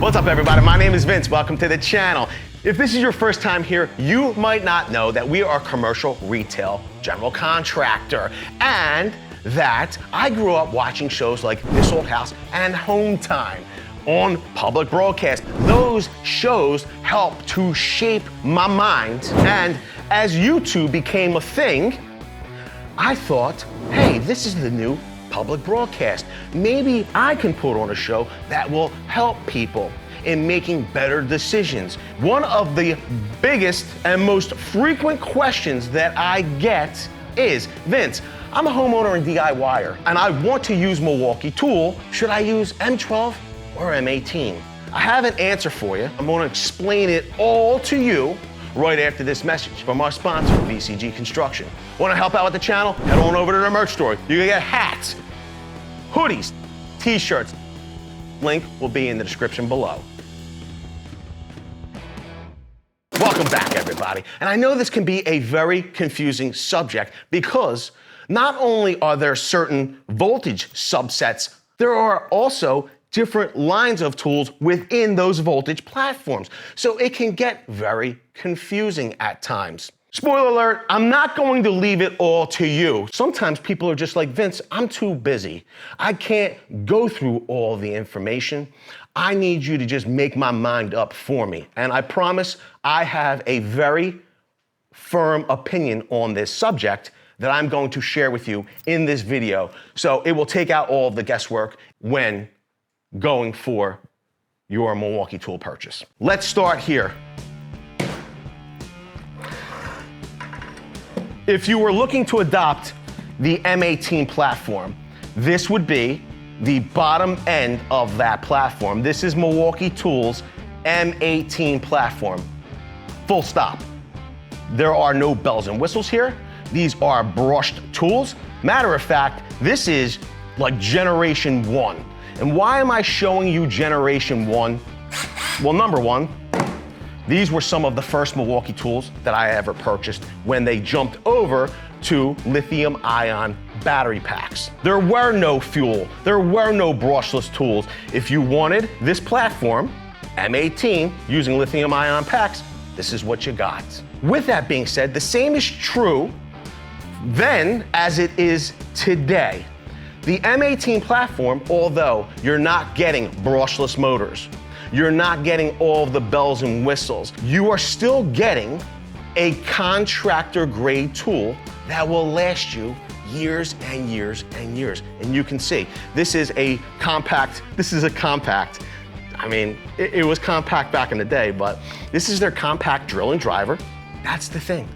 What's up, everybody? My name is Vince. Welcome to the channel. If this is your first time here, you might not know that we are a commercial retail general contractor and that I grew up watching shows like This Old House and Home Time on public broadcast. Those shows helped to shape my mind, and as YouTube became a thing, I thought, hey, this is the new public broadcast. Maybe I can put on a show that will help people in making better decisions. One of the biggest and most frequent questions that I get is, Vince, I'm a homeowner and DIYer, and I want to use Milwaukee Tool. Should I use M12 or M18? I have an answer for you. I'm gonna explain it all to you right after this message from our sponsor, VCG Construction. Want to help out with the channel? Head on over to the merch store. You can get hats, hoodies, t-shirts. Link will be in the description below. Welcome back, everybody. And I know this can be a very confusing subject because not only are there certain voltage subsets, there are also different lines of tools within those voltage platforms. So it can get very confusing at times. Spoiler alert, I'm not going to leave it all to you. Sometimes people are just like, Vince, I'm too busy. I can't go through all the information. I need you to just make my mind up for me. And I promise I have a very firm opinion on this subject that I'm going to share with you in this video. So it will take out all of the guesswork when going for your Milwaukee Tool purchase. Let's start here. If you were looking to adopt the M18 platform, this would be the bottom end of that platform. This is Milwaukee Tools M18 platform. Full stop. There are no bells and whistles here. These are brushed tools. Matter of fact, this is like generation 1. And why am I showing you generation 1? Well, number one, these were some of the first Milwaukee tools that I ever purchased when they jumped over to lithium-ion battery packs. There were no fuel, there were no brushless tools. If you wanted this platform, M18, using lithium-ion packs, this is what you got. With that being said, the same is true then as it is today. The M18 platform, although you're not getting brushless motors, you're not getting all of the bells and whistles, you are still getting a contractor grade tool that will last you years and years and years. And you can see, this is a compact. I mean, it was compact back in the day, but this is their compact drill and driver. That's the thing.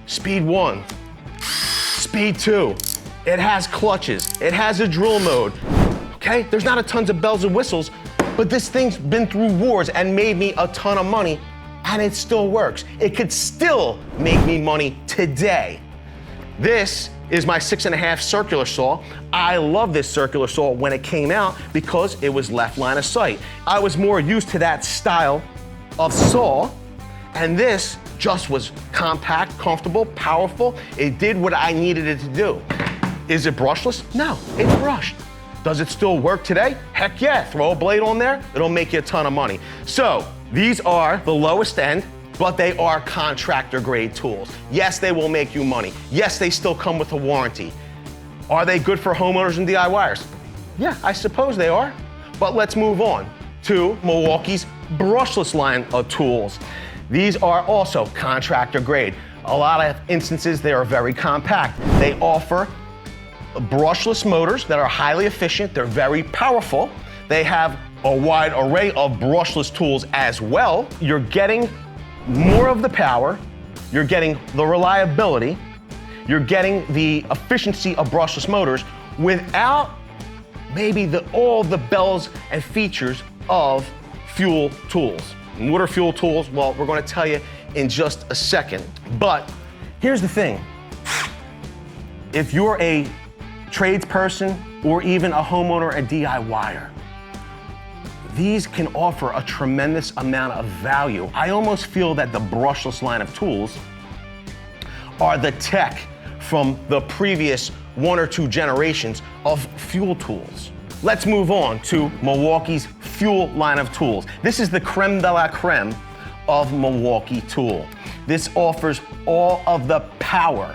Speed 1, speed 2. It has clutches, it has a drill mode, okay? There's not a tons of bells and whistles, but this thing's been through wars and made me a ton of money, and it still works. It could still make me money today. This is my 6.5 circular saw. I love this circular saw when it came out because it was left line of sight. I was more used to that style of saw, and this just was compact, comfortable, powerful. It did what I needed it to do. Is it brushless? No, it's brushed. Does it still work today? Heck yeah, throw a blade on there, it'll make you a ton of money. So these are the lowest end, but they are contractor grade tools. Yes, they will make you money. Yes, they still come with a warranty. Are they good for homeowners and DIYers? Yeah, I suppose they are. But let's move on to Milwaukee's brushless line of tools. These are also contractor grade. A lot of instances, they are very compact. They offer brushless motors that are highly efficient. They're very powerful. They have a wide array of brushless tools as well. You're getting more of the power. You're getting the reliability. You're getting the efficiency of brushless motors without maybe all the bells and features of fuel tools. And what are fuel tools? Well, we're going to tell you in just a second. But here's the thing. If you're a tradesperson or even a homeowner, a DIYer, these can offer a tremendous amount of value. I almost feel that the brushless line of tools are the tech from the previous 1 or 2 generations of fuel tools. Let's move on to Milwaukee's Fuel line of tools. This is the creme de la creme of Milwaukee Tool. This offers all of the power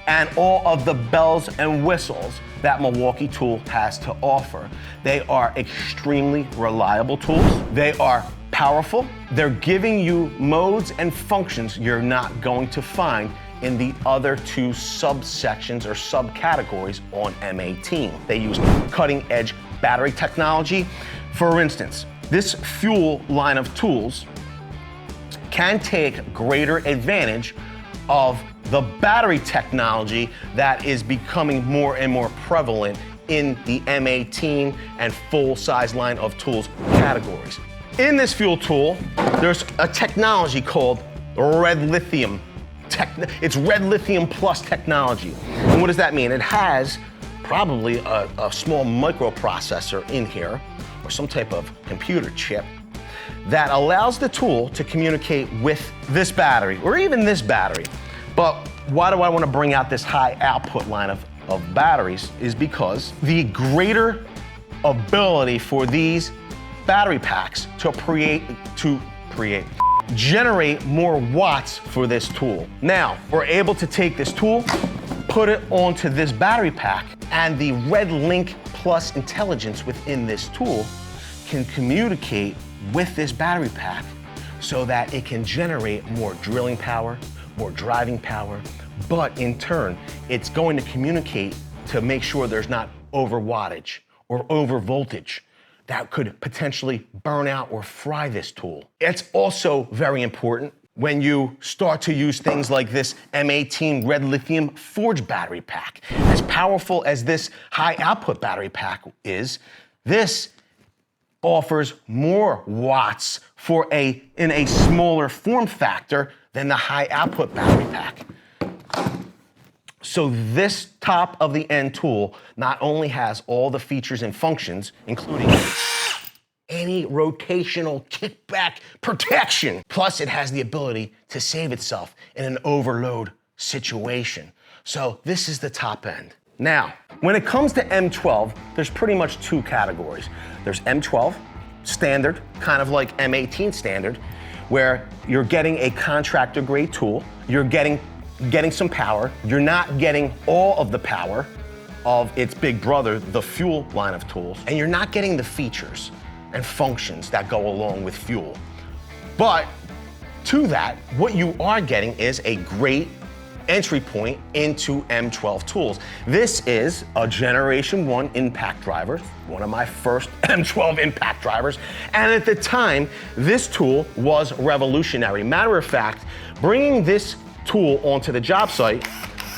and all of the bells and whistles that Milwaukee Tool has to offer. They are extremely reliable tools. They are powerful. They're giving you modes and functions you're not going to find in the other two subsections or subcategories on M18. They use cutting-edge battery technology. For instance, this Fuel line of tools can take greater advantage of the battery technology that is becoming more and more prevalent in the M18 and full-size line of tools categories. In this Fuel tool, there's a technology called red lithium. It's red lithium plus technology. And what does that mean? It has probably a small microprocessor in here, or some type of computer chip, that allows the tool to communicate with this battery, or even this battery. But why do I want to bring out this high output line of batteries is because the greater ability for these battery packs to generate more watts for this tool. Now, we're able to take this tool, put it onto this battery pack, and the Red Link Plus intelligence within this tool can communicate with this battery pack so that it can generate more drilling power, more driving power, but in turn, it's going to communicate to make sure there's not over wattage or over voltage that could potentially burn out or fry this tool. It's also very important when you start to use things like this M18 red lithium forged battery pack. As powerful as this high output battery pack is, this offers more watts in a smaller form factor than the high output battery pack. So this top of the end tool not only has all the features and functions, including any rotational kickback protection, plus it has the ability to save itself in an overload situation. So this is the top end. Now, when it comes to M12, there's pretty much two categories. There's M12 standard, kind of like M18 standard, where you're getting a contractor grade tool, you're getting some power, you're not getting all of the power of its big brother, the Fuel line of tools, and you're not getting the features and functions that go along with Fuel. But to that, what you are getting is a great entry point into M12 tools. This is a Generation 1 impact driver, one of my first M12 impact drivers, and at the time, this tool was revolutionary. Matter of fact, bringing this tool onto the job site,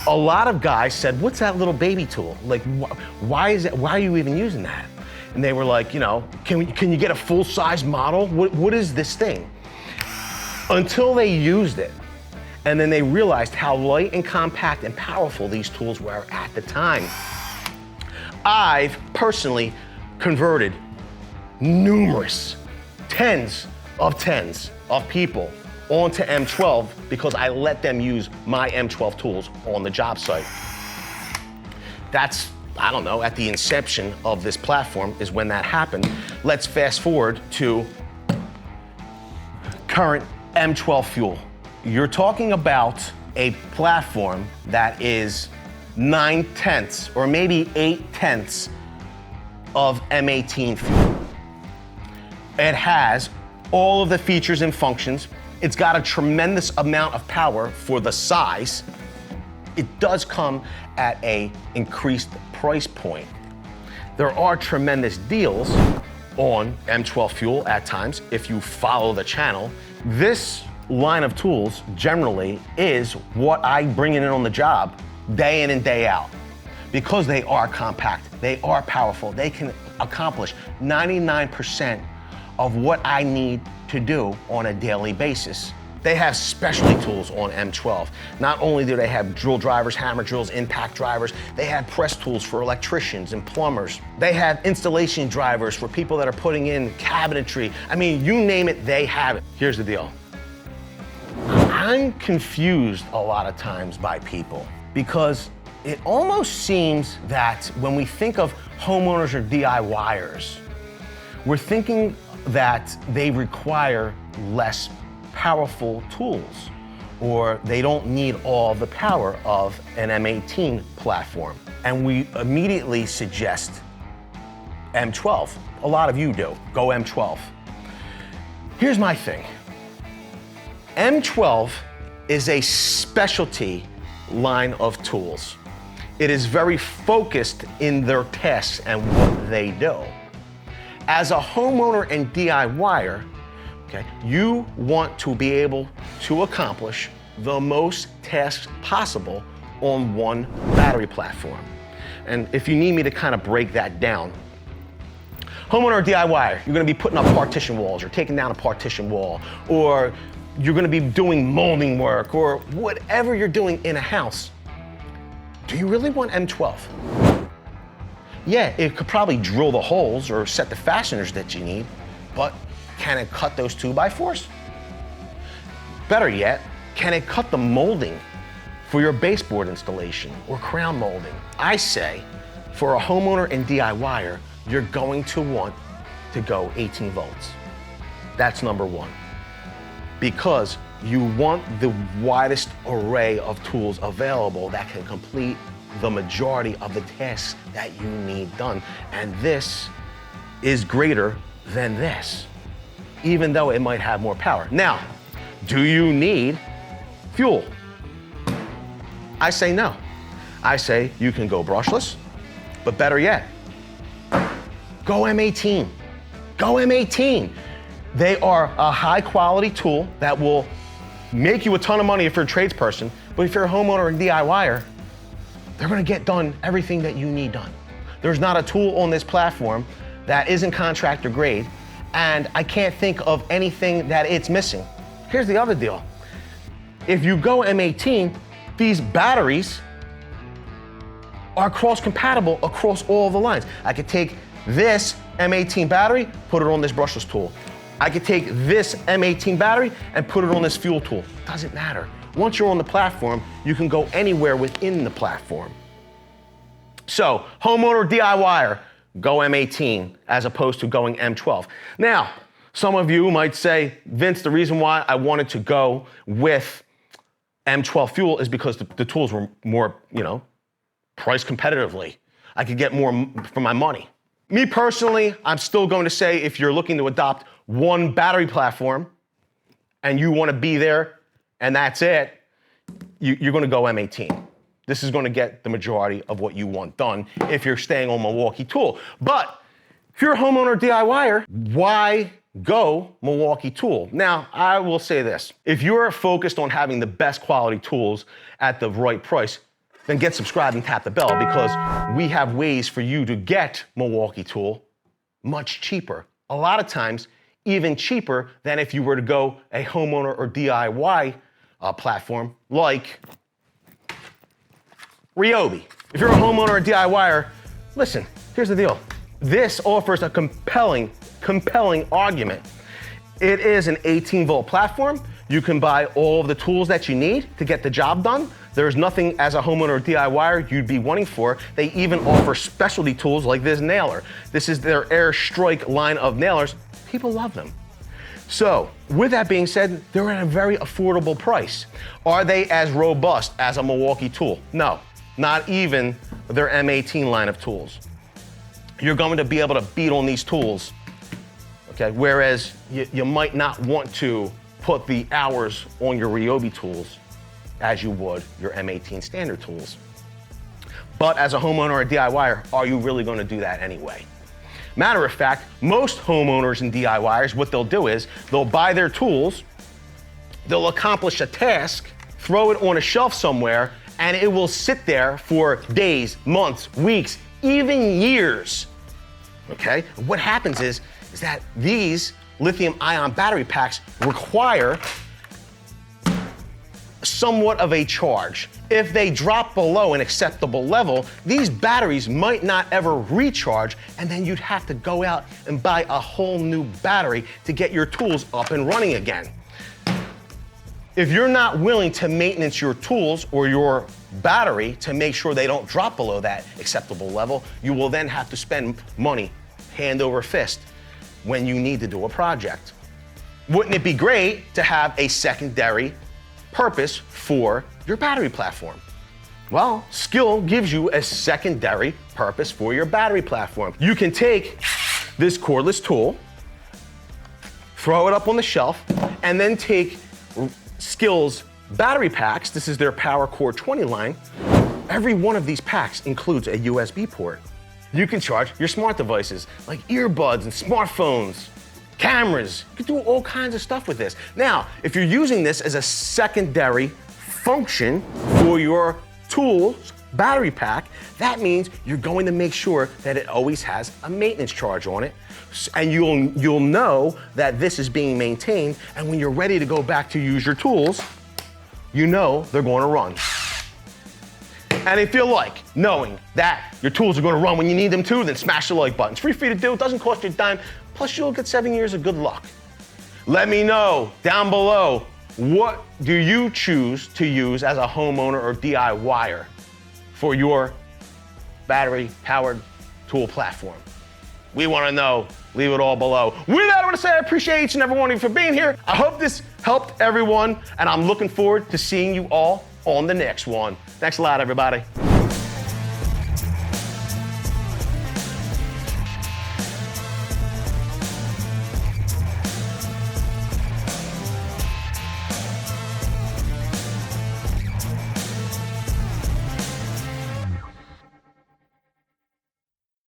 a lot of guys said, "What's that little baby tool? Like, why are you even using that?" And they were like, can you get a full-size model? What is this thing? Until they used it, and then they realized how light and compact and powerful these tools were at the time. I've personally converted numerous tens of people onto M12 because I let them use my M12 tools on the job site. That's, I don't know, at the inception of this platform is when that happened. Let's fast forward to current M12 Fuel. You're talking about a platform that is 9/10 or maybe 8/10 of M18 Fuel. It has all of the features and functions. It's got a tremendous amount of power for the size. It does come at an increased price point. There are tremendous deals on M12 Fuel at times if you follow the channel. This line of tools generally is what I bring in on the job day in and day out because they are compact, they are powerful, they can accomplish 99% of what I need to do on a daily basis. They have specialty tools on M12. Not only do they have drill drivers, hammer drills, impact drivers, they have press tools for electricians and plumbers. They have installation drivers for people that are putting in cabinetry. I mean, you name it, they have it. Here's the deal. I'm confused a lot of times by people because it almost seems that when we think of homeowners or DIYers, we're thinking that they require less powerful tools, or they don't need all the power of an M18 platform. And we immediately suggest M12. A lot of you do. Go M12. Here's my thing. M12 is a specialty line of tools. It is very focused in their tasks and what they do. As a homeowner and DIYer, okay, you want to be able to accomplish the most tasks possible on one battery platform. And if you need me to kind of break that down, homeowner or DIYer, you're gonna be putting up partition walls or taking down a partition wall, or you're gonna be doing molding work, or whatever you're doing in a house. Do you really want M12? Yeah, it could probably drill the holes or set the fasteners that you need, but can it cut those 2x4s? Better yet, can it cut the molding for your baseboard installation or crown molding? I say, for a homeowner and DIYer, you're going to want to go 18 volts. That's number one. Because you want the widest array of tools available that can complete the majority of the tasks that you need done. And this is greater than this, even though it might have more power. Now, do you need fuel? I say no. I say you can go brushless, but better yet, go M18. Go M18. They are a high quality tool that will make you a ton of money if you're a tradesperson, but if you're a homeowner and DIYer, they're gonna get done everything that you need done. There's not a tool on this platform that isn't contractor grade, and I can't think of anything that it's missing. Here's the other deal. If you go M18, these batteries are cross-compatible across all the lines. I could take this M18 battery, put it on this brushless tool. I could take this M18 battery and put it on this fuel tool. Doesn't matter. Once you're on the platform, you can go anywhere within the platform. So, homeowner, DIYer, go M18 as opposed to going M12. Now, some of you might say, Vince, the reason why I wanted to go with M12 fuel is because the tools were more, priced competitively. I could get more for my money. Me personally, I'm still going to say if you're looking to adopt one battery platform and you want to be there and that's it, you're going to go M18. This is going to get the majority of what you want done if you're staying on Milwaukee Tool. But if you're a homeowner DIYer, why go Milwaukee Tool? Now, I will say this. If you're focused on having the best quality tools at the right price, then get subscribed and tap the bell, because we have ways for you to get Milwaukee Tool much cheaper. A lot of times, even cheaper than if you were to go a homeowner or DIY platform like Ryobi. If you're a homeowner or DIYer, listen, here's the deal. This offers a compelling argument. It is an 18-volt platform. You can buy all of the tools that you need to get the job done. There's nothing as a homeowner or DIYer you'd be wanting for. They even offer specialty tools like this nailer. This is their Air Strike line of nailers. People love them. So, with that being said, they're at a very affordable price. Are they as robust as a Milwaukee Tool? No, not even their M18 line of tools. You're going to be able to beat on these tools, okay? Whereas you might not want to put the hours on your Ryobi tools as you would your M18 standard tools. But as a homeowner or DIYer, are you really going to do that anyway? Matter of fact, most homeowners and DIYers, what they'll do is they'll buy their tools, they'll accomplish a task, throw it on a shelf somewhere, and it will sit there for days, months, weeks, even years. Okay? What happens is that these lithium-ion battery packs require somewhat of a charge. If they drop below an acceptable level, these batteries might not ever recharge, and then you'd have to go out and buy a whole new battery to get your tools up and running again. If you're not willing to maintenance your tools or your battery to make sure they don't drop below that acceptable level, you will then have to spend money hand over fist when you need to do a project. Wouldn't it be great to have a secondary purpose for your battery platform? Well, Skill gives you a secondary purpose for your battery platform. You can take this cordless tool, throw it up on the shelf, and then take Skill's battery packs. This is their Power Core 20 line. Every one of these packs includes a USB port. You can charge your smart devices like earbuds and smartphones, cameras. You can do all kinds of stuff with this. Now, if you're using this as a secondary function for your tool's battery pack, that means you're going to make sure that it always has a maintenance charge on it. And you'll know that this is being maintained, and when you're ready to go back to use your tools, you know they're going to run. And if you like knowing that your tools are going to run when you need them to, then smash the like button. It's free for you to do, it doesn't cost you a dime, plus you'll get 7 years of good luck. Let me know down below, what do you choose to use as a homeowner or DIYer for your battery-powered tool platform? We want to know. Leave it all below. With that, I want to say I appreciate each and every one of you for being here. I hope this helped everyone, and I'm looking forward to seeing you all on the next one. Thanks a lot, everybody.